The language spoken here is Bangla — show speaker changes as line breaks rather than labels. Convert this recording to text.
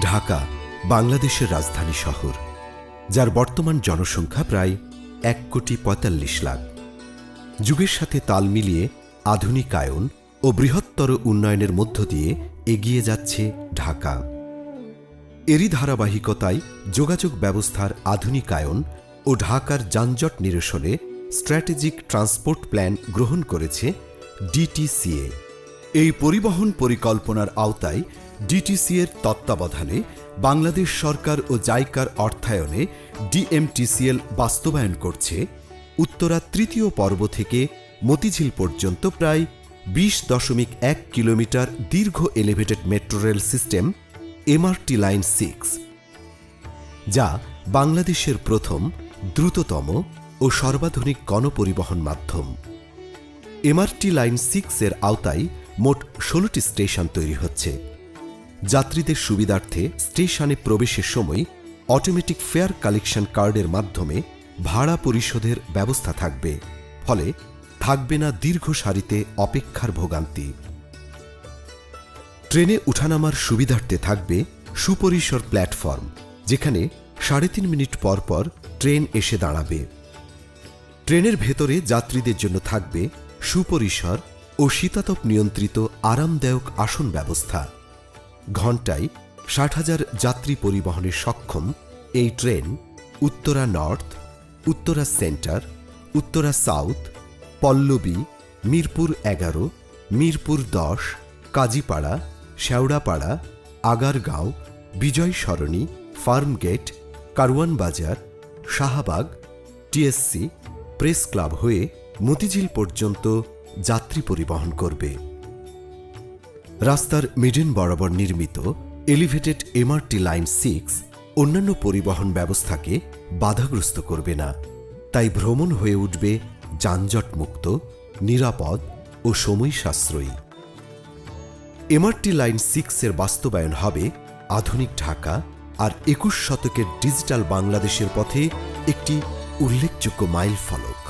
ঢাকা বাংলাদেশের রাজধানী শহর, যার বর্তমান জনসংখ্যা প্রায় ১,৪৫,০০,০০০। যুগের সাথে তাল মিলিয়ে আধুনিকায়ন ও বৃহত্তর উন্নয়নের মধ্য দিয়ে এগিয়ে যাচ্ছে ঢাকা। এরই ধারাবাহিকতায় যোগাযোগ ব্যবস্থার আধুনিকায়ন ও ঢাকার যানজট নিরসনে স্ট্র্যাটেজিক ট্রান্সপোর্ট প্ল্যান গ্রহণ করেছে ডিটিসিএ। এই পরিবহন পরিকল্পনার আওতায় ডিটিসিএর তত্ত্বাবধানে বাংলাদেশ সরকার ও জাইকার অর্থায়নে ডিএমটিসিএল বাস্তবায়ন করছে উত্তরা তৃতীয় পর্ব থেকে মতিঝিল পর্যন্ত প্রায় ২০.১ কিলোমিটার দীর্ঘ elevated metro rail system MRT line 6, যা বাংলাদেশের প্রথম, দ্রুততম ও সর্বাধুনিক গণপরিবহন মাধ্যম। এমআরটি লাইন 6 এর আওতায় মোট ১৬টি স্টেশন তৈরি হচ্ছে। যাত্রীদের সুবিধার্থে স্টেশনে প্রবেশের সময় অটোমেটিক ফেয়ার কালেকশন কার্ডের মাধ্যমে ভাড়া পরিশোধের ব্যবস্থা থাকবে, ফলে থাকবে না দীর্ঘ সারিতে অপেক্ষার ভোগান্তি। ট্রেনে উঠানামার সুবিধার্থে থাকবে সুপরিসর প্ল্যাটফর্ম, যেখানে ৩.৫ মিনিট পর পর ট্রেন এসে দাঁড়াবে। ট্রেনের ভেতরে যাত্রীদের জন্য থাকবে সুপরিসর ও শীতাতপ নিয়ন্ত্রিত আরামদায়ক আসন ব্যবস্থা। ঘণ্টায় ৬০,০০০ যাত্রী পরিবহনে সক্ষম এই train Uttara north, Uttara centre, Uttara south, Pallabi, Mirpur ১১, Mirpur ১০, Kazipara, Shewrapara, Agargaon, Bijoy Sarani, Farmgate, Karwan Bazar, Shahbag, TSC, press club হয়ে মতিঝিল পর্যন্ত যাত্রী পরিবহন করবে। রাস্তার মিডেন বরাবর নির্মিত এলিভেটেড এমআরটি লাইন 6 অন্যান্য পরিবহন ব্যবস্থাকে বাধাগ্রস্ত করবে না, তাই ভ্রমণ হয়ে উঠবে যানজটমুক্ত, নিরাপদ ও সময় সাশ্রয়ী। এমআরটি লাইন 6 এর বাস্তবায়ন হবে আধুনিক ঢাকা আর ২১ শতকের ডিজিটাল বাংলাদেশের পথে একটি উল্লেখযোগ্য মাইলফলক।